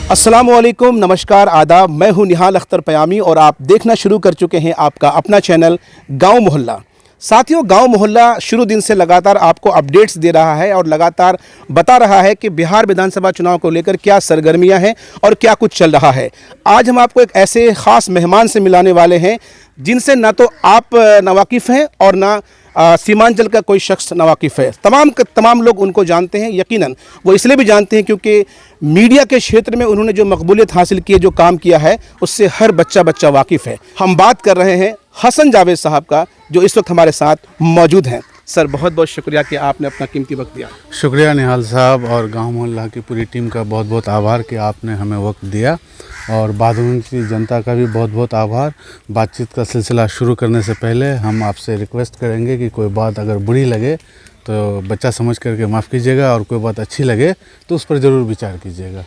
अस्सलामुअलैकुम, नमस्कार, आदाब। मैं हूं निहाल अख्तर पयामी और आप देखना शुरू कर चुके हैं आपका अपना चैनल गांव मोहल्ला। साथियों, गांव मोहल्ला शुरू दिन से लगातार आपको अपडेट्स दे रहा है और लगातार बता रहा है कि बिहार विधानसभा चुनाव को लेकर क्या सरगर्मियां हैं और क्या कुछ चल रहा है। आज हम आपको एक ऐसे ख़ास मेहमान से मिलाने वाले हैं जिनसे ना तो आप नावाकिफ़ हैं और ना सीमांचल का कोई शख्स नावाकिफ़ है। तमाम लोग उनको जानते हैं। यकीनन वो इसलिए भी जानते हैं क्योंकि मीडिया के क्षेत्र में उन्होंने जो मकबूलियत हासिल की है, जो काम किया है, उससे हर बच्चा वाकिफ़ है। हम बात कर रहे हैं हसन जावेद साहब का, जो इस वक्त हमारे साथ मौजूद हैं। सर, बहुत बहुत शुक्रिया कि आपने अपना कीमती वक्त दिया। शुक्रिया निहाल साहब और गांव मोहल्ला की पूरी टीम का बहुत बहुत आभार कि आपने हमें वक्त दिया, और बहादुरगंज की जनता का भी बहुत बहुत आभार। बातचीत का सिलसिला शुरू करने से पहले हम आपसे रिक्वेस्ट करेंगे कि कोई बात अगर बुरी लगे तो बच्चा समझ करके माफ़ कीजिएगा, और कोई बात अच्छी लगे तो उस पर ज़रूर विचार कीजिएगा।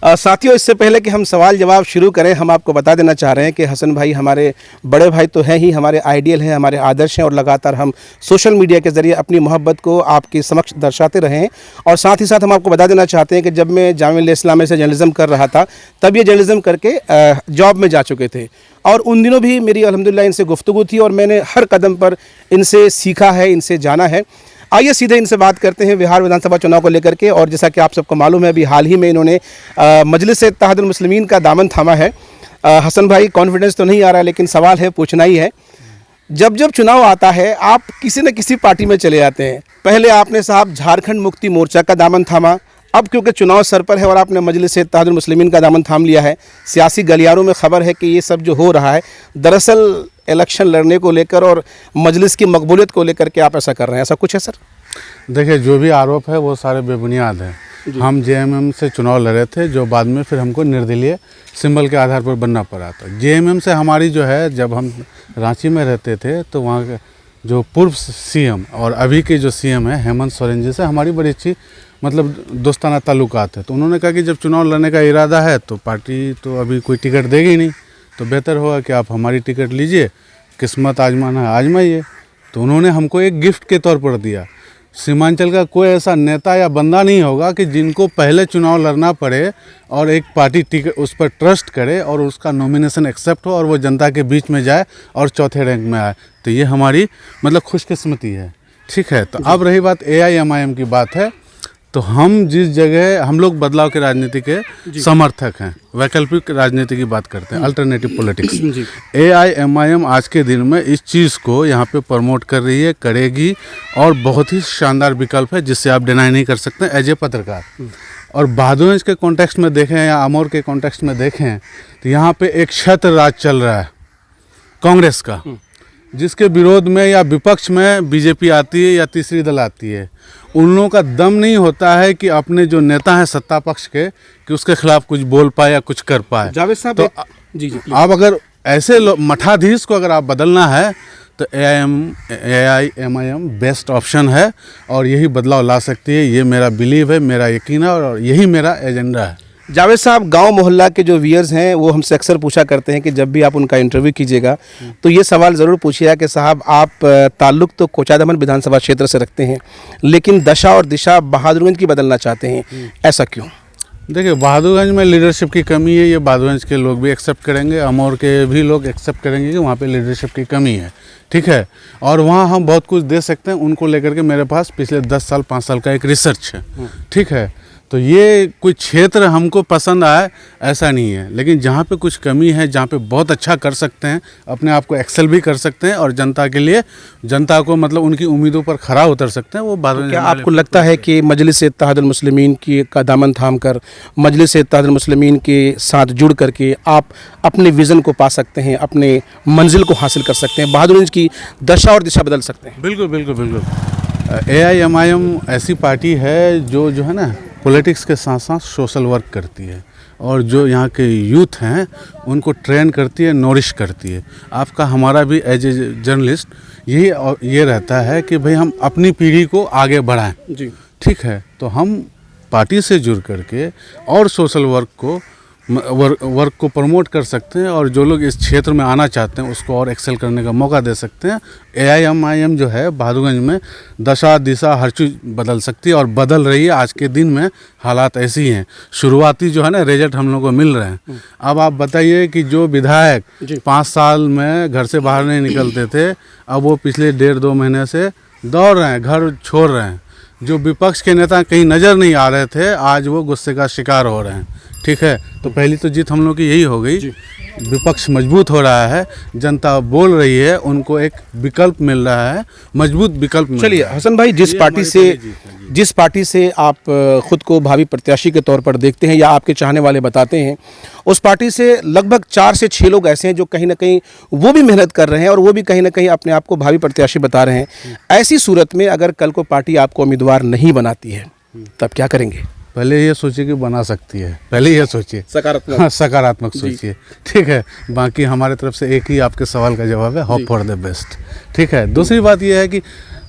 साथियों, इससे पहले कि हम सवाल जवाब शुरू करें, हम आपको बता देना चाह रहे हैं कि हसन भाई हमारे बड़े भाई तो हैं ही, हमारे आइडियल हैं, हमारे आदर्श हैं, और लगातार हम सोशल मीडिया के ज़रिए अपनी मोहब्बत को आपके समक्ष दर्शाते रहे हैं। और साथ ही साथ हम आपको बता देना चाहते हैं कि जब मैं जामिया इस्लामिया से जर्नलिज़्म कर रहा था, तब ये जर्नलिज़्म करके जॉब में जा चुके थे, और उन दिनों भी मेरी अल्हम्दुलिल्लाह इनसे गुफ्तगू थी और मैंने हर कदम पर इनसे सीखा है, इनसे जाना है। आइए सीधे इनसे बात करते हैं बिहार विधानसभा चुनाव को लेकर के। और जैसा कि आप सबको मालूम है, अभी हाल ही में इन्होंने मजलिस-ए-इत्तेहादुल मुस्लिमीन का दामन थामा है। हसन भाई, कॉन्फिडेंस तो नहीं आ रहा है, लेकिन सवाल है, पूछना ही है। जब जब चुनाव आता है, आप किसी न किसी पार्टी में चले जाते हैं। पहले आपने साहब झारखंड मुक्ति मोर्चा का दामन थामा, अब क्योंकि चुनाव सर पर है और आपने मजलिस-ए-इत्तेहादुल मुस्लिमीन का दामन थाम लिया है। सियासी गलियारों में खबर है कि ये सब जो हो रहा है, दरअसल इलेक्शन लड़ने को लेकर और मजलिस की मकबूलियत को लेकर के आप ऐसा कर रहे हैं, ऐसा कुछ है सर? देखिए, जो भी आरोप है वो सारे बेबुनियाद हैं। हम जेएमएम से चुनाव लड़े थे, जो बाद में फिर हमको निर्दलीय सिंबल के आधार पर बनना पड़ा था। जेएमएम से हमारी जो है, जब हम रांची में रहते थे तो वहाँ के जो पूर्व सीएम और अभी के जो सीएम है हेमंत सोरेन जी से हमारी बड़ी अच्छी दोस्ताना ताल्लुकात है। तो उन्होंने कहा कि जब चुनाव लड़ने का इरादा है तो पार्टी तो अभी कोई टिकट देगी नहीं, तो बेहतर होगा कि आप हमारी टिकट लीजिए, किस्मत आजमाना है आजमाइए। तो उन्होंने हमको एक गिफ्ट के तौर पर दिया। सीमांचल का कोई ऐसा नेता या बंदा नहीं होगा कि जिनको पहले चुनाव लड़ना पड़े और एक पार्टी टिकट उस पर ट्रस्ट करे और उसका नॉमिनेशन एक्सेप्ट हो और वो जनता के बीच में जाए और चौथे रैंक में आए। तो ये हमारी खुशकिस्मती है। ठीक है, तो अब रही बात एआईएमआईएम की बात है, तो हम जिस जगह, हम लोग बदलाव के राजनीति के समर्थक हैं, वैकल्पिक राजनीति की बात करते हैं, अल्टरनेटिव पॉलिटिक्स। एआईएमआईएम आज के दिन में इस चीज़ को यहाँ पे प्रमोट कर रही है, करेगी, और बहुत ही शानदार विकल्प है जिससे आप डिनाई नहीं कर सकते एज ए पत्रकार। और बहादुरगंज के कॉन्टेक्स्ट में देखें या अमौर के कॉन्टेक्स्ट में देखें तो यहाँ पे एक छत्र राज चल रहा है कांग्रेस का, जिसके विरोध में या विपक्ष में बीजेपी आती है या तीसरी दल आती है। उन लोगों का दम नहीं होता है कि अपने जो नेता हैं सत्ता पक्ष के, कि उसके खिलाफ कुछ बोल पाए या कुछ कर पाए। जावेद साहब, तो जी आप अगर ऐसे मठाधीश को अगर आप बदलना है तो एआईएमआईएम बेस्ट ऑप्शन है और यही बदलाव ला सकती है। ये मेरा बिलीव है, मेरा यकीन है, और यही मेरा एजेंडा है। जावेद साहब, गांव मोहल्ला के जो व्यूअर्स हैं वो हमसे अक्सर पूछा करते हैं कि जब भी आप उनका इंटरव्यू कीजिएगा तो ये सवाल ज़रूर पूछिएगा कि साहब, आप ताल्लुक़ तो कोचाधामन विधानसभा क्षेत्र से रखते हैं, लेकिन दशा और दिशा बहादुरगंज की बदलना चाहते हैं, ऐसा क्यों? देखिए, बहादुरगंज में लीडरशिप की कमी है, ये बहादुरगंज के लोग भी एक्सेप्ट करेंगे, अमौर के भी लोग एक्सेप्ट करेंगे कि वहाँ पे लीडरशिप की कमी है। ठीक है, और वहाँ हम बहुत कुछ दे सकते हैं। उनको लेकर के मेरे पास पिछले 10 साल 5 साल का एक रिसर्च है। ठीक है, तो ये कोई क्षेत्र हमको पसंद आए ऐसा नहीं है, लेकिन जहाँ पे कुछ कमी है, जहाँ पे बहुत अच्छा कर सकते हैं, अपने आप को एक्सेल भी कर सकते हैं और जनता के लिए, जनता को उनकी उम्मीदों पर खरा उतर सकते हैं, वो बात। क्या आपको लगता है कि मजलिस-ए-इत्तेहादुल मुस्लिमीन की का दामन थाम कर, मजलिस-ए-इत्तेहादुल मुस्लिमीन के साथ जुड़ करके आप अपने विज़न को पा सकते हैं, अपने मंजिल को हासिल कर सकते हैं, बहादुरगंज की दशा और दिशा बदल सकते हैं? बिल्कुल बिल्कुल बिल्कुल। एआईएमआईएम ऐसी पार्टी है जो है ना, पॉलिटिक्स के साथ साथ सोशल वर्क करती है, और जो यहाँ के यूथ हैं उनको ट्रेन करती है, नॉरिश करती है। आपका हमारा भी एज ए जर्नलिस्ट ये रहता है कि भाई हम अपनी पीढ़ी को आगे बढ़ाएं जी। ठीक है, तो हम पार्टी से जुड़ करके और सोशल वर्क को वर्क को प्रमोट कर सकते हैं, और जो लोग इस क्षेत्र में आना चाहते हैं उसको और एक्सेल करने का मौका दे सकते हैं। AIMIM जो है बहादुरगंज में दशा दिशा हर चीज़ बदल सकती है और बदल रही है। आज के दिन में हालात ऐसी हैं, शुरुआती जो है ना रिजल्ट हम लोग को मिल रहे हैं। अब आप बताइए कि जो विधायक 5 साल में घर से बाहर नहीं निकलते थे, अब वो पिछले 1.5-2 महीने से दौड़ रहे हैं, घर छोड़ रहे हैं। जो विपक्ष के नेता कहीं नज़र नहीं आ रहे थे, आज वो गुस्से का शिकार हो रहे हैं। ठीक है, तो पहली तो जीत हम लोग की यही हो गई। विपक्ष मजबूत हो रहा है, जनता बोल रही है, उनको एक विकल्प मिल रहा है, मजबूत विकल्प मिल चलिए रहा है। हसन भाई, जिस पार्टी से आप खुद को भावी प्रत्याशी के तौर पर देखते हैं या आपके चाहने वाले बताते हैं, उस पार्टी से लगभग 4 से 6 लोग ऐसे हैं जो कहीं ना कहीं वो भी मेहनत कर रहे हैं और वो भी कहीं ना कहीं अपने आप को भावी प्रत्याशी बता रहे हैं। ऐसी सूरत में अगर कल को पार्टी आपको उम्मीदवार नहीं बनाती है तब क्या करेंगे? पहले ये सोचिए कि बना सकती है, पहले ये सोचिए, सकारात्मक। हाँ, सकारात्मक सोचिए। ठीक है, बाकी हमारे तरफ से एक ही आपके सवाल का जवाब है, होप फॉर द बेस्ट। ठीक है, दूसरी बात ये है कि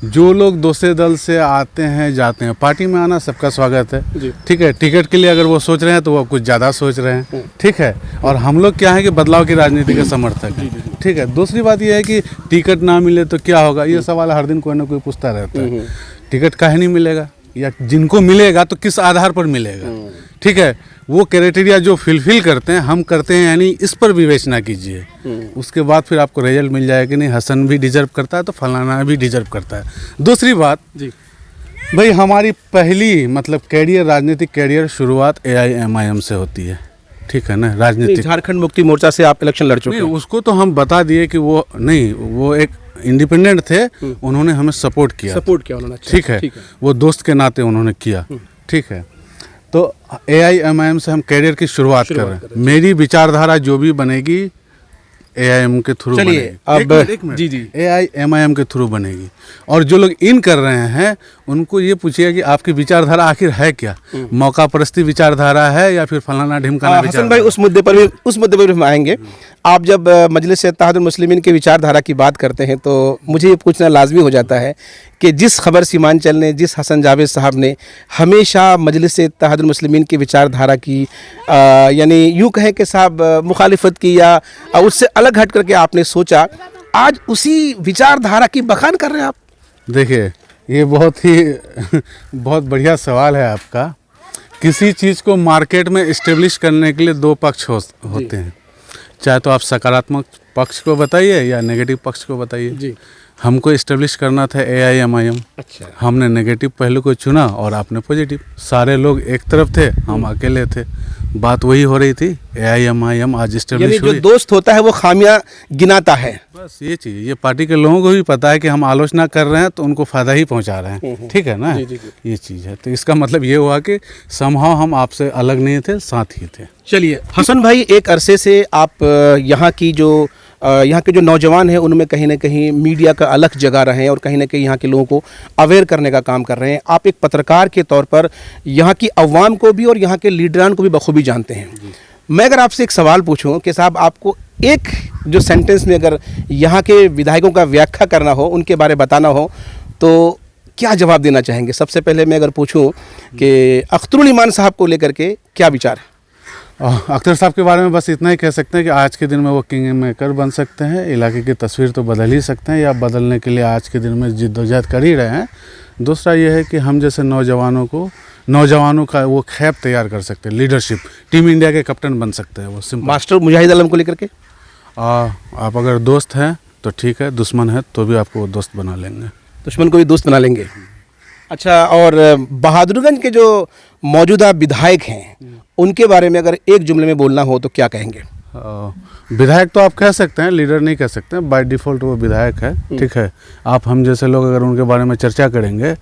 जो लोग दूसरे दल से आते हैं जाते हैं, पार्टी में आना सबका स्वागत है। ठीक है, टिकट के लिए अगर वो सोच रहे हैं तो वो कुछ ज़्यादा सोच रहे हैं। ठीक है, और हम लोग क्या है कि बदलाव की राजनीति के समर्थक हैं। ठीक है, दूसरी बात ये है कि टिकट ना मिले तो क्या होगा, ये सवाल हर दिन कोई ना कोई पूछता रहता है। टिकट काहे नहीं मिलेगा, या जिनको मिलेगा तो किस आधार पर मिलेगा। ठीक है, वो क्राइटेरिया जो फिलफिल करते हैं हम करते हैं, यानी इस पर विवेचना कीजिए। उसके बाद फिर आपको रिजल्ट मिल जाएगा कि नहीं हसन भी डिजर्व करता है तो फलाना भी डिजर्व करता है। दूसरी बात भाई, हमारी पहली मतलब कैरियर, राजनीतिक कैरियर शुरुआत AIMIM से होती है। ठीक है ना, राजनीतिक झारखंड मुक्ति मोर्चा से आप इलेक्शन लड़ चुके हैं। उसको तो हम बता दिए कि वो नहीं, वो एक इंडिपेंडेंट थे, उन्होंने हमें सपोर्ट किया उन्होंने। ठीक है, वो दोस्त के नाते उन्होंने किया। ठीक है, तो AIMIM से हम कैरियर की शुरुआत कर रहे हैं। मेरी विचारधारा जो भी बनेगी AIM के थ्रू बनेगी। अब एक मिनट, AIMIM के थ्रू बनेगी। और जो लोग इन कर रहे हैं उनको ये पूछिए कि आपकी विचारधारा आखिर है क्या, मौका परस्ती विचारधारा है या फिर फलाना ढिमकाना हसन भाई, उस मुद्दे पर भी हम आएंगे। आप जब मजलिस इत्तेहादुल मुस्लिमीन की विचारधारा की बात करते हैं तो मुझे ये पूछना लाजमी हो जाता है कि जिस खबर सीमांचल ने, जिस हसन जावेद साहब ने हमेशा मजलिस इत्तेहादुल मुस्लिमीन की विचारधारा की यानी यूँ कहें कि साहब मुखालिफत की या उससे अलग हट करके आपने सोचा, आज उसी विचारधारा की बखान कर रहे हैं आप। देखिए, ये बहुत बढ़िया सवाल है आपका। किसी चीज़ को मार्केट में इस्टेब्लिश करने के लिए 2 पक्ष होते हैं, चाहे तो आप सकारात्मक पक्ष को बताइए या नेगेटिव पक्ष को बताइए। हमको इस्टेब्लिश करना था AIMIM। अच्छा, हमने नेगेटिव पहलू को चुना और आपने पॉजिटिव। सारे लोग एक तरफ थे, हम अकेले थे, बात वही हो रही थी। AIMIM आज इस्टेब्लिश हुई। जो दोस्त होता है वो खामियां गिनाता है। बस ये चीज़, ये पार्टी के लोगों को भी पता है कि हम आलोचना कर रहे हैं तो उनको फ़ायदा ही पहुंचा रहे हैं। ठीक है ना, ये चीज़ है। तो इसका मतलब ये हुआ कि समहाउ हम आपसे अलग नहीं थे, साथ ही थे। चलिए हसन भाई, एक अरसे से आप यहाँ के जो नौजवान हैं उनमें कहीं ना कहीं मीडिया का अलग जगह रहे हैं और कहीं ना कहीं यहाँ के लोगों को अवेयर करने का काम कर रहे हैं। आप एक पत्रकार के तौर पर यहाँ की अवाम को भी और यहाँ के लीडरान को भी बखूबी जानते हैं। मैं अगर आपसे एक सवाल पूछूं कि साहब आपको एक जो सेंटेंस में अगर यहाँ के विधायकों का व्याख्या करना हो, उनके बारे बताना हो, तो क्या जवाब देना चाहेंगे? सबसे पहले मैं अगर पूछूं कि अख्तरुल ईमान साहब को लेकर के क्या विचार है? अख्तर साहब के बारे में बस इतना ही कह सकते हैं कि आज के दिन में वो किंग मेकर बन सकते हैं। इलाके की तस्वीर तो बदल ही सकते हैं या बदलने के लिए आज के दिन में जिद्दोजहद कर ही रहे हैं। दूसरा ये है कि हम जैसे नौजवानों का वो खैब तैयार कर सकते हैं, लीडरशिप, टीम इंडिया के कैप्टन बन सकते हैं वो। सिंपल मास्टर मुजाहिद आलम को लेकर के आप अगर दोस्त हैं तो ठीक है, दुश्मन है तो भी आपको वो दोस्त बना लेंगे, दुश्मन को भी दोस्त बना लेंगे। अच्छा, और बहादुरगंज के जो मौजूदा विधायक हैं उनके बारे में अगर एक जुमले में बोलना हो तो क्या कहेंगे? विधायक तो आप कह सकते हैं, लीडर नहीं कह सकते। बाय डिफ़ॉल्ट वो विधायक है। ठीक है, आप हम जैसे लोग अगर उनके बारे में चर्चा करेंगे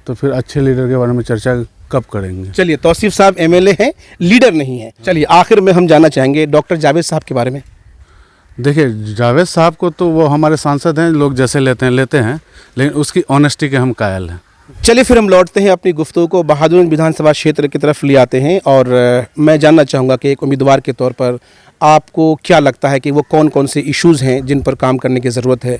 तो फिर अच्छे लीडर के बारे में चर्चा कब करेंगे? चलिए, तौसीफ साहब MLA हैं, लीडर नहीं है। चलिए, आखिर में हम जानना चाहेंगे डॉक्टर जावेद साहब के बारे में। देखिए, जावेद साहब को तो वो हमारे सांसद हैं, लोग जैसे लेते हैं, लेकिन उसकी ऑनेस्टी के हम कायल हैं। चलिए, फिर हम लौटते हैं अपनी गुफ्तगू को बहादुरगंज विधानसभा क्षेत्र की तरफ ले आते हैं और मैं जानना चाहूँगा कि एक उम्मीदवार के तौर पर आपको क्या लगता है कि वो कौन कौन से इश्यूज़ हैं जिन पर काम करने की ज़रूरत है?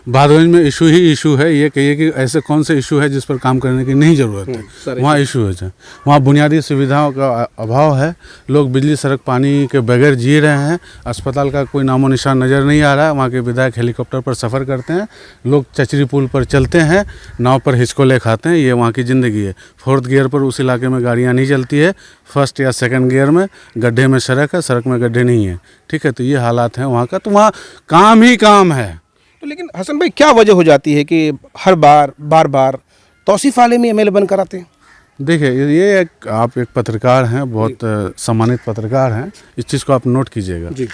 बहराइच में इशू ही इशू है। ये कहिए कि ऐसे कौन से इशू है जिस पर काम करने की नहीं ज़रूरत है, वहाँ इशू है। वहाँ बुनियादी सुविधाओं का अभाव है, लोग बिजली सड़क पानी के बगैर जी रहे हैं, अस्पताल का कोई नामो निशान नज़र नहीं आ रहा है। वहाँ के विधायक हेलीकॉप्टर पर सफ़र करते हैं, लोग चचरी पुल पर चलते हैं, नाव पर हिचकोले खाते हैं। ये वहाँ की ज़िंदगी है। 4th गियर पर उस इलाके में गाड़ियाँ नहीं चलती है, 1st या 2nd गियर में गड्ढे में सड़क है, सड़क में गड्ढे नहीं है। ठीक है, तो ये हालात हैं वहाँ का। तो वहाँ काम ही काम है। तो लेकिन हसन भाई क्या वजह हो जाती है कि हर बार तौसीफ आलम ही एमएलए बनकर आते हैं? देखिए, ये आप एक पत्रकार हैं, बहुत सम्मानित पत्रकार हैं, इस चीज़ को आप नोट कीजिएगा। जी,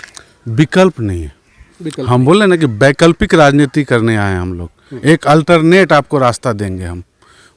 विकल्प नहीं है। हम बोल रहे हैं ना कि वैकल्पिक राजनीति करने आए हैं हम लोग, एक अल्टरनेट आपको रास्ता देंगे हम।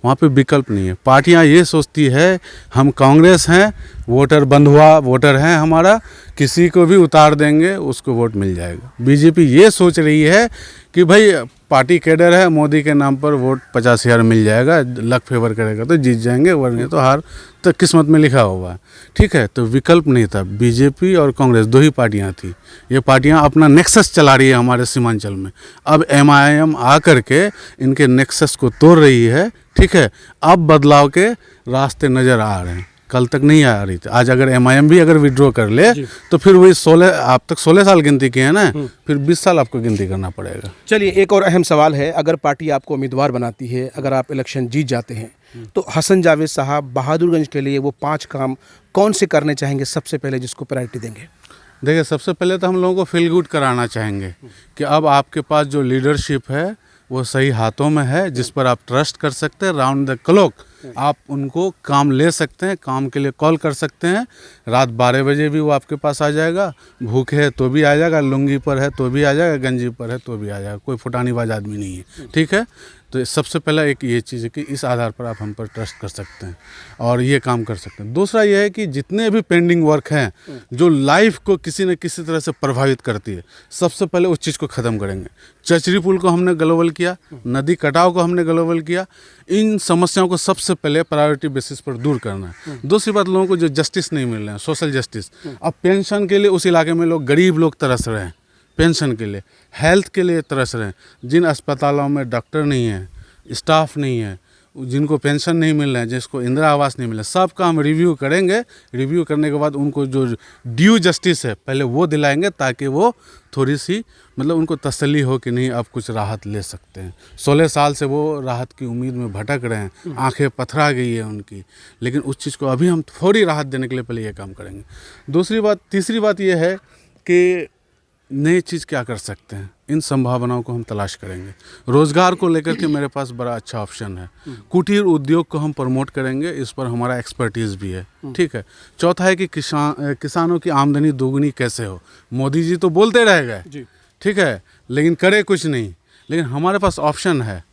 वहाँ पे विकल्प नहीं है। पार्टियाँ ये सोचती है हम कांग्रेस हैं, वोटर बंधुआ वोटर हैं हमारा, किसी को भी उतार देंगे उसको वोट मिल जाएगा। बीजेपी ये सोच रही है कि भाई पार्टी कैडर है, मोदी के नाम पर वोट 50,000 मिल जाएगा, लक फेवर करेगा तो जीत जाएंगे, वरना तो हार तो किस्मत में लिखा हुआ है। ठीक है, तो विकल्प नहीं था। बीजेपी और कांग्रेस 2 ही पार्टियां थी। ये पार्टियां अपना नेक्सस चला रही है हमारे सीमांचल में। अब एमआईएम आकर के इनके नेक्सस को तोड़ रही है। ठीक है, अब बदलाव के रास्ते नज़र आ रहे हैं, कल तक नहीं आ रही थी। आज अगर एमआईएम भी अगर विड्रॉ कर ले तो फिर वही 16, आप तक 16 साल गिनती किए हैं ना, फिर 20 साल आपको गिनती करना पड़ेगा। चलिए, एक और अहम सवाल है, अगर पार्टी आपको उम्मीदवार बनाती है, अगर आप इलेक्शन जीत जाते हैं, तो हसन जावेद साहब बहादुरगंज के लिए वो 5 काम कौन से करने चाहेंगे सबसे पहले, जिसको प्रायोरिटी देंगे? देखिए, सबसे पहले तो हम लोगों को फील गुड कराना चाहेंगे कि अब आपके पास जो लीडरशिप है वो सही हाथों में है, जिस पर आप ट्रस्ट कर सकते हैं। राउंड द क्लॉक आप उनको काम ले सकते हैं, काम के लिए कॉल कर सकते हैं। रात 12 बजे भी वो आपके पास आ जाएगा, भूखे है तो भी आ जाएगा, लुंगी पर है तो भी आ जाएगा, गंजी पर है तो भी आ जाएगा। कोई फुटानीबाज आदमी नहीं है। ठीक है, तो सबसे पहला एक ये चीज़ है कि इस आधार पर आप हम पर ट्रस्ट कर सकते हैं और ये काम कर सकते हैं। दूसरा ये है कि जितने भी पेंडिंग वर्क हैं जो लाइफ को किसी न किसी तरह से प्रभावित करती है, सबसे पहले उस चीज़ को ख़त्म करेंगे। चचरी पुल को हमने ग्लोबल किया, नदी कटाव को हमने ग्लोबल किया। इन समस्याओं को सबसे पहले प्रायोरिटी बेसिस पर दूर करना है। दूसरी बात, लोगों को जो जस्टिस नहीं मिल रहे हैं, सोशल जस्टिस, अब पेंशन के लिए उस इलाके में लोग, गरीब लोग तरस रहे हैं, पेंशन के लिए, हेल्थ के लिए तरस रहे हैं। जिन अस्पतालों में डॉक्टर नहीं है, स्टाफ नहीं है, जिनको पेंशन नहीं मिल रहा है, जिसको इंदिरा आवास नहीं मिल रहा, सब का हम रिव्यू करेंगे। रिव्यू करने के बाद उनको जो ड्यू जस्टिस है पहले वो दिलाएंगे, ताकि वो थोड़ी सी मतलब उनको तसल्ली हो कि नहीं अब कुछ राहत ले सकते हैं। 16 साल से वो राहत की उम्मीद में भटक रहे हैं, आंखें पथरा गई है उनकी, लेकिन उस चीज़ को अभी हम थोड़ी राहत देने के लिए पहले ये काम करेंगे। तीसरी बात ये है कि नई चीज़ क्या कर सकते हैं, इन संभावनाओं को हम तलाश करेंगे। रोज़गार को लेकर के मेरे पास बड़ा अच्छा ऑप्शन है। कुटीर उद्योग को हम प्रमोट करेंगे, इस पर हमारा एक्सपर्टीज़ भी है। ठीक है। चौथा है कि किसानों की आमदनी दोगुनी कैसे हो। मोदी जी तो बोलते रह गए, ठीक है, लेकिन करे कुछ नहीं। लेकिन हमारे पास ऑप्शन है,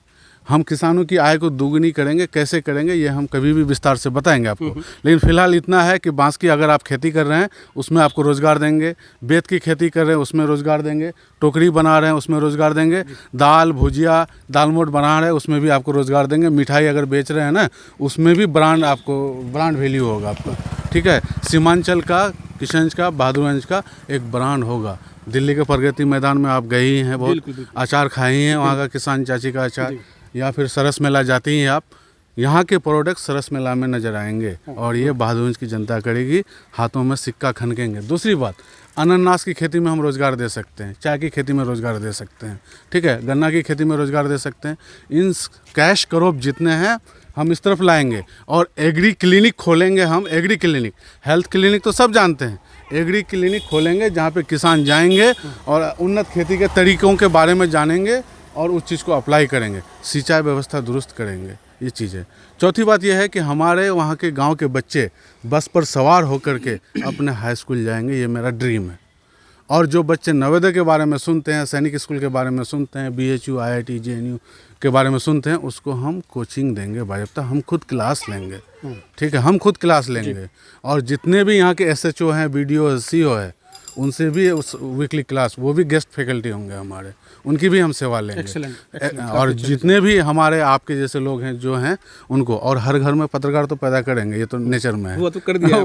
हम किसानों की आय को दोगुनी करेंगे। कैसे करेंगे ये हम कभी भी विस्तार से बताएंगे आपको। लेकिन फिलहाल इतना है कि बांस की अगर आप खेती कर रहे हैं उसमें आपको रोज़गार देंगे, बेत की खेती कर रहे हैं उसमें रोज़गार देंगे, टोकरी बना रहे हैं उसमें रोज़गार देंगे, दाल भुजिया दालमोट बना रहे हैं उसमें भी आपको रोज़गार देंगे, मिठाई अगर बेच रहे हैं ना उसमें भी ब्रांड वैल्यू होगा आपका। ठीक है, सीमांचल का, किशनगंज का, बहादुरगंज का एक ब्रांड होगा। दिल्ली के प्रगति मैदान में आप गए ही हैं, बहुत अचार खाए ही हैं वहाँ का, किसान चाची का अचार, या फिर सरस मेला जाती हैं आप, यहाँ के प्रोडक्ट सरस मेला में नज़र आएंगे और ये बहादुरगंज की जनता करेगी, हाथों में सिक्का खनकेंगे। दूसरी बात, अनानास की खेती में हम रोज़गार दे सकते हैं, चाय की खेती में रोज़गार दे सकते हैं, ठीक है, गन्ना की खेती में रोज़गार दे सकते हैं। इन कैश क्रॉप जितने हैं हम इस तरफ लाएंगे और एग्री क्लिनिक खोलेंगे हम। एग्री क्लिनिक, हेल्थ क्लिनिक तो सब जानते हैं, एग्री क्लिनिक खोलेंगे जहाँ पे किसान जाएंगे और उन्नत खेती के तरीक़ों के बारे में जानेंगे और उस चीज़ को अप्लाई करेंगे, सिंचाई व्यवस्था दुरुस्त करेंगे। ये चीज़ है। चौथी बात यह है कि हमारे वहाँ के गांव के बच्चे बस पर सवार होकर के अपने हाई स्कूल जाएंगे, ये मेरा ड्रीम है। और जो बच्चे नवोदय के बारे में सुनते हैं, सैनिक स्कूल के बारे में सुनते हैं, BHU, IIT, JNU के बारे में सुनते हैं, उसको हम कोचिंग देंगे बायफ्ता, हम खुद क्लास लेंगे। ठीक है, हम खुद क्लास लेंगे। और जितने भी यहाँ के SHO हैं, BDO, CO है, उनसे भी उस वीकली क्लास, वो भी गेस्ट फैकल्टी होंगे हमारे, उनकी भी हम सेवा लेंगे। और जितने भी हमारे आपके जैसे लोग हैं जो हैं उनको, और हर घर में पत्रकार तो पैदा करेंगे, ये तो नेचर में है, वो तो कर दिया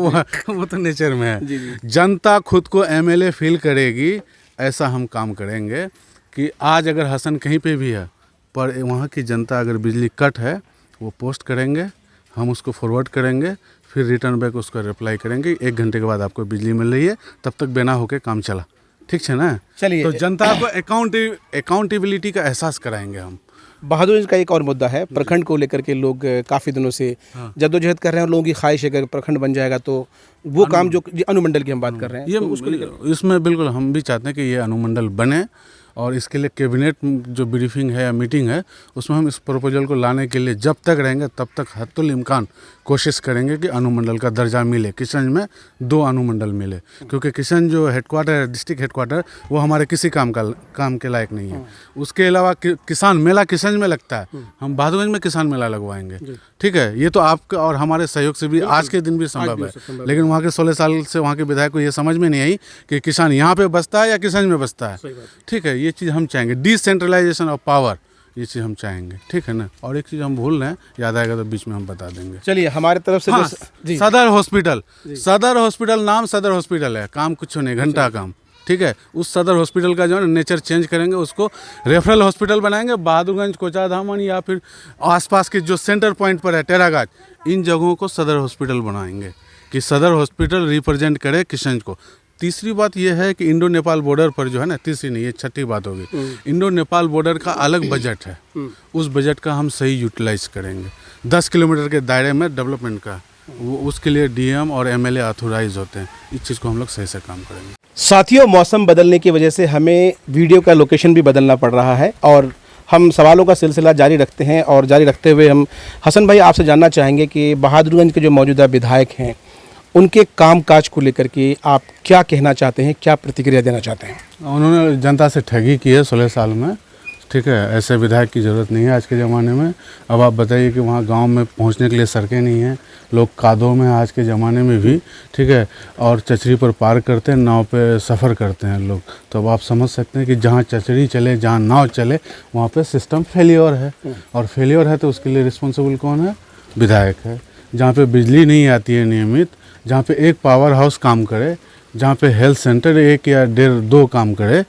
वो तो नेचर में है। जनता खुद को MLA फील करेगी, ऐसा हम काम करेंगे कि आज अगर हसन कहीं पे भी है, पर वहाँ की जनता अगर बिजली कट है, वो पोस्ट करेंगे, हम उसको फॉरवर्ड करेंगे, फिर रिटर्न बैक उसका रिप्लाई करेंगे, 1 घंटे के बाद आपको बिजली मिल रही है, तब तक बेना होकर काम चला। ठीक है ना? चलिए, तो जनता को अकाउंटेबिलिटी का एहसास कराएंगे हम। बहादुरगंज का एक और मुद्दा है, प्रखंड को लेकर के लोग काफ़ी दिनों से जद्दोजहद कर रहे हैं और लोगों की ख्वाहिश है कि अगर प्रखंड बन जाएगा तो वो काम जो अनुमंडल की हम बात कर रहे हैं, ये तो उसको लेकर इसमें बिल्कुल हम भी चाहते हैं कि ये अनुमंडल बने, और इसके लिए कैबिनेट जो ब्रीफिंग है या मीटिंग है, उसमें हम इस प्रपोजल को लाने के लिए जब तक रहेंगे तब तक हत्तुल इम्कान कोशिश करेंगे कि अनुमंडल का दर्जा मिले। किशनगंज में 2 अनुमंडल मिले, क्योंकि किशनगंज जो हेडक्वार्टर है, डिस्ट्रिक्ट हेडक्वार्टर, वो हमारे किसी काम के लायक नहीं है। उसके अलावा किसान मेला किशनगंज में लगता है, हम बहादुरगंज में किसान मेला लगवाएंगे। ठीक है, ये तो आपका और हमारे सहयोग से भी आज के दिन भी संभव है, लेकिन वहाँ के 16 साल से वहाँ के विधायक को ये समझ में नहीं आई कि किसान यहाँ पे बसता है या किशनगंज में बसता है। ठीक है, ये चीज़ हम चाहेंगे, डिसेंट्रलाइजेशन ऑफ पावर, ये चीज़ हम चाहेंगे। ठीक है ना? और एक चीज़ हम भूल रहे हैं, याद आएगा तो बीच में हम बता देंगे। चलिए, हमारे तरफ से हाँ, जी। सदर हॉस्पिटल नाम सदर हॉस्पिटल है, काम कुछ नहीं, घंटा काम। ठीक है, उस सदर हॉस्पिटल का जो है नेचर चेंज करेंगे, उसको रेफरल हॉस्पिटल बनाएंगे। बहादुरगंज, कोचाधामन या फिर आसपास के जो सेंटर पॉइंट पर है, टेरागाज, इन जगहों को सदर हॉस्पिटल बनाएंगे कि सदर हॉस्पिटल रिप्रेजेंट करे किशनगंज को। तीसरी बात यह है कि इंडो नेपाल बॉर्डर पर जो है ना, तीसरी नहीं, ये छठी बात होगी, इंडो नेपाल बॉर्डर का अलग बजट है, उस बजट का हम सही यूटिलाइज करेंगे। 10 किलोमीटर के दायरे में डेवलपमेंट का, वो उसके लिए डीएम और एमएलए ऑथोराइज होते हैं। इस चीज़ को हम लोग सही से काम करेंगे। साथियों, मौसम बदलने की वजह से हमें वीडियो का लोकेशन भी बदलना पड़ रहा है और हम सवालों का सिलसिला जारी रखते हैं, और जारी रखते हुए हम हसन भाई आपसे जानना चाहेंगे कि बहादुरगंज के जो मौजूदा विधायक हैं, उनके कामकाज को लेकर के आप क्या कहना चाहते हैं, क्या प्रतिक्रिया देना चाहते हैं? उन्होंने जनता से ठगी की है 16 साल में। ठीक है, ऐसे विधायक की ज़रूरत नहीं है आज के ज़माने में। अब आप बताइए कि वहाँ गांव में पहुँचने के लिए सड़कें नहीं हैं, लोग कादों में आज के ज़माने में भी। ठीक है, और चचरी पर पार करते हैं, नाव पे सफ़र करते हैं लोग। तो अब आप समझ सकते हैं कि जहाँ चचरी चले, जहाँ नाव चले, वहाँ पे सिस्टम फेलियर है, और फेलियर है तो उसके लिए रिस्पॉन्सिबल कौन है? विधायक है। जहाँ पे बिजली नहीं आती है नियमित, जहाँ पे एक पावर हाउस काम करे, जहाँ पे हेल्थ सेंटर 1 या 1.5-2 काम करे,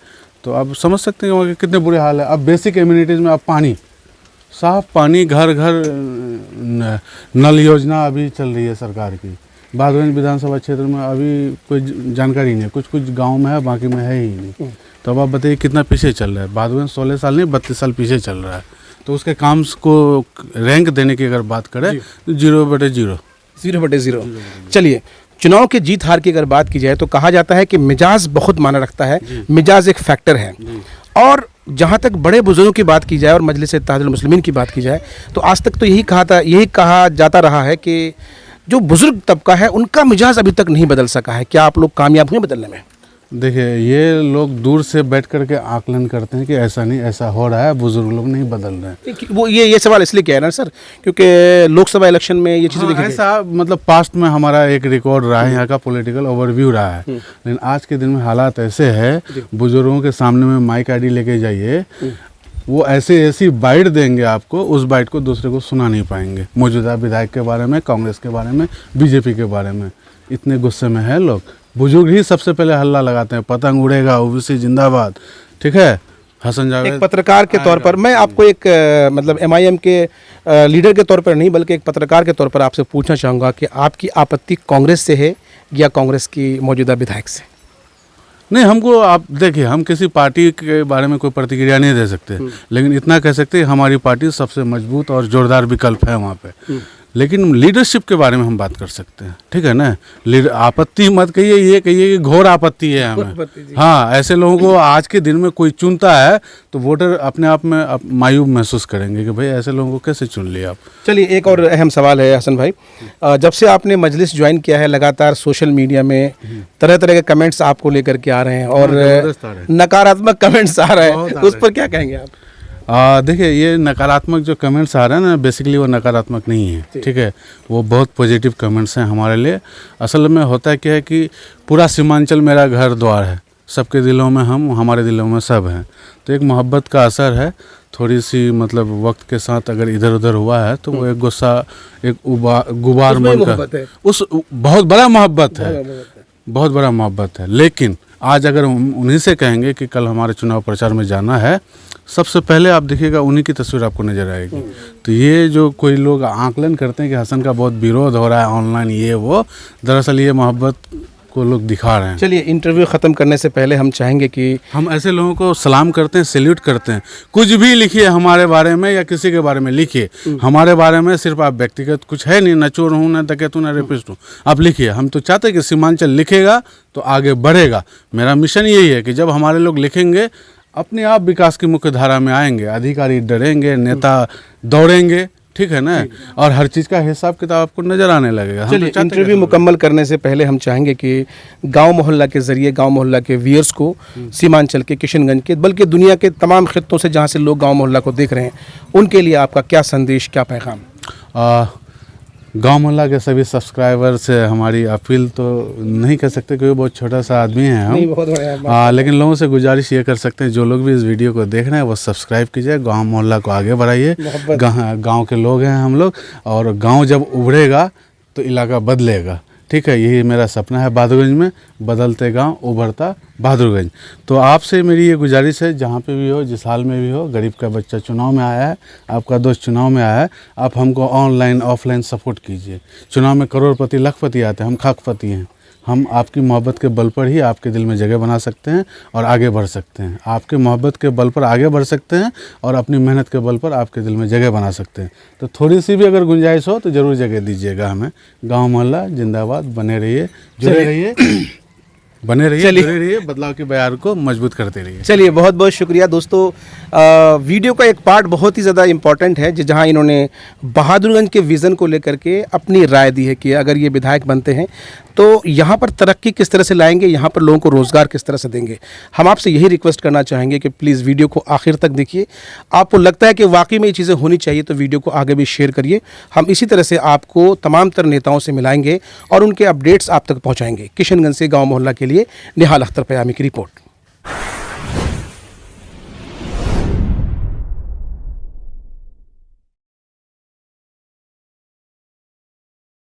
तो आप समझ सकते हैं वहाँ के कितने बुरे हाल है। अब बेसिक एम्यूनिटीज़ में आप पानी, साफ पानी, घर घर नल योजना अभी चल रही है सरकार की। बहादुरगंज विधानसभा क्षेत्र में अभी कोई जानकारी नहीं है, कुछ कुछ गांव में है, बाकी में है ही नहीं। तो अब आप बताइए कितना पीछे चल रहा है। बहादुरगंज 16 साल नहीं, 32 साल पीछे चल रहा है। तो उसके काम को रैंक देने की अगर बात करें तो 0/0। 0/0। चलिए, चुनाव के जीत हार की अगर बात की जाए तो कहा जाता है कि मिजाज बहुत मायने रखता है, मिजाज एक फैक्टर है। और जहाँ तक बड़े बुजुर्गों की बात की जाए और मजलिस इत्तेहादुल मुस्लिमीन की बात की जाए, तो आज तक तो यही कहा जाता रहा है कि जो बुजुर्ग तबका है उनका मिजाज अभी तक नहीं बदल सका है। क्या आप लोग कामयाब हुए बदलने में? देखिए, ये लोग दूर से बैठ करके आकलन करते हैं कि ऐसा नहीं, ऐसा हो रहा है, बुजुर्ग लोग नहीं बदल रहे हैं। वो ये सवाल इसलिए कह रहे हैं सर, क्योंकि लोकसभा इलेक्शन में ये चीज़ें देखी ऐसा मतलब पास्ट में हमारा एक रिकॉर्ड रहा है, यहाँ का पॉलिटिकल ओवरव्यू रहा है। लेकिन आज के दिन में हालात ऐसे है, बुजुर्गों के सामने में माइक आईडी लेके जाइए, वो ऐसी बाइट देंगे आपको, उस बाइट को दूसरे को सुना नहीं पाएंगे। मौजूदा विधायक के बारे में, कांग्रेस के बारे में, बीजेपी के बारे में इतने गुस्से में है लोग। बुजुर्ग ही सबसे पहले हल्ला लगाते हैं, पतंग उड़ेगा, ओबीसी जिंदाबाद। ठीक है, हसन जावेद एक पत्रकार के तौर पर मैं आपको एक मतलब एमआईएम के लीडर के तौर पर नहीं, बल्कि एक पत्रकार के तौर पर आपसे पूछना चाहूँगा कि आपकी आपत्ति कांग्रेस से है या कांग्रेस की मौजूदा विधायक से? नहीं, हमको आप देखिए, हम किसी पार्टी के बारे में कोई प्रतिक्रिया नहीं दे सकते, लेकिन इतना कह सकते हैं हमारी पार्टी सबसे मजबूत और जोरदार विकल्प है वहाँ पे। लेकिन लीडरशिप के बारे में हम बात कर सकते हैं। ठीक है ना, आपत्ति मत कहिए, ये कहिए कि घोर आपत्ति है हमें। हाँ, ऐसे लोगों को आज के दिन में कोई चुनता है तो वोटर अपने आप में मायूब महसूस करेंगे कि भाई ऐसे लोगों को कैसे चुन लिया आप। चलिए, एक और अहम सवाल है हसन भाई, जब से आपने मजलिस ज्वाइन किया है, लगातार सोशल मीडिया में तरह तरह के कमेंट्स आपको लेकर के आ रहे हैं और नकारात्मक कमेंट्स आ रहे हैं, उस पर क्या कहेंगे आप? देखिए, ये नकारात्मक जो कमेंट्स आ रहे हैं ना, बेसिकली वो नकारात्मक नहीं है। ठीक है, वो बहुत पॉजिटिव कमेंट्स हैं हमारे लिए। असल में होता क्या है कि पूरा सीमांचल मेरा घर द्वार है, सबके दिलों में हम, हमारे दिलों में सब हैं। तो एक मोहब्बत का असर है, थोड़ी सी मतलब वक्त के साथ अगर इधर उधर हुआ है तो वो एक गुस्सा, एक गुबार मन का, उस बहुत बड़ा मोहब्बत है, बहुत बड़ा मोहब्बत है। लेकिन आज अगर हम उन्हीं से कहेंगे कि कल हमारे चुनाव प्रचार में जाना है, सबसे पहले आप देखिएगा उन्हीं की तस्वीर आपको नज़र आएगी। तो ये जो कोई लोग आकलन करते हैं कि हसन का बहुत विरोध हो रहा है ऑनलाइन ये वो, दरअसल ये मोहब्बत को लोग दिखा रहे हैं। चलिए, इंटरव्यू ख़त्म करने से पहले हम चाहेंगे कि हम ऐसे लोगों को सलाम करते हैं, सैल्यूट करते हैं। कुछ भी लिखिए हमारे बारे में या किसी के बारे में लिखिए, हमारे बारे में सिर्फ आप व्यक्तिगत कुछ है नहीं, न चोर हूँ न डकैत हूँ न रेपिस्ट हूँ, आप लिखिए। हम तो चाहते हैं कि सीमांचल लिखेगा तो आगे बढ़ेगा। मेरा मिशन यही है कि जब हमारे लोग लिखेंगे अपने आप विकास की मुख्य धारा में आएंगे, अधिकारी डरेंगे, नेता दौड़ेंगे, ठीक है ना, और हर चीज़ का हिसाब किताब आपको नज़र आने लगेगा। चलिए, इंटरव्यू मुकम्मल करने से पहले हम चाहेंगे कि गांव मोहल्ला के ज़रिए गांव मोहल्ला के व्यूअर्स को, सीमांचल के, किशनगंज के, बल्कि दुनिया के तमाम खित्तों से जहां से लोग गांव मोहल्ला को देख रहे हैं, उनके लिए आपका क्या संदेश, क्या पैगाम? गांव मोहल्ला के सभी सब्सक्राइबर से हमारी अपील तो नहीं कर सकते क्योंकि बहुत छोटा सा आदमी है हम, बहुत बड़ा लेकिन लोगों से गुजारिश ये कर सकते हैं, जो लोग भी इस वीडियो को देख रहे हैं वो सब्सक्राइब कीजिए, गांव मोहल्ला को आगे बढ़ाइए। गांव के लोग हैं हम लोग, और गांव जब उभरेगा तो इलाका बदलेगा, ठीक है। यही मेरा सपना है बहादुरगंज में, बदलते गांव उभरता बहादुरगंज। तो आपसे मेरी ये गुजारिश है, जहाँ पे भी हो, जिस हाल में भी हो, गरीब का बच्चा चुनाव में आया है, आपका दोस्त चुनाव में आया है, आप हमको ऑनलाइन ऑफलाइन सपोर्ट कीजिए। चुनाव में करोड़पति लाखपति आते हैं, हम खाकपति हैं। हम आपकी मोहब्बत के बल पर ही आपके दिल में जगह बना सकते हैं और आगे बढ़ सकते हैं। आपके मोहब्बत के बल पर आगे बढ़ सकते हैं और अपनी मेहनत के बल पर आपके दिल में जगह बना सकते हैं। तो थोड़ी सी भी अगर गुंजाइश हो तो ज़रूर जगह दीजिएगा हमें। गांव मोहल्ला जिंदाबाद, बने रहिए, जुड़े रहिए, बने रहिए, जुड़े रहिए, बदलाव की बयार को मजबूत करते रहिए। चलिए, बहुत बहुत शुक्रिया दोस्तों। वीडियो का एक पार्ट बहुत ही ज़्यादा इम्पॉर्टेंट है, जहां इन्होंने बहादुरगंज के विज़न को लेकर के अपनी राय दी है कि अगर ये विधायक बनते हैं तो यहाँ पर तरक्की किस तरह से लाएंगे, यहाँ पर लोगों को रोज़गार किस तरह से देंगे। हम आपसे यही रिक्वेस्ट करना चाहेंगे कि प्लीज़ वीडियो को आखिर तक देखिए। आपको लगता है कि वाकई में ये चीज़ें होनी चाहिए तो वीडियो को आगे भी शेयर करिए। हम इसी तरह से आपको तमाम तर नेताओं से मिलाएंगे और उनके अपडेट्स आप तक पहुँचाएंगे। किशनगंज से गाँव मोहल्ला के लिए निहाल अख्तर पयामी की रिपोर्ट।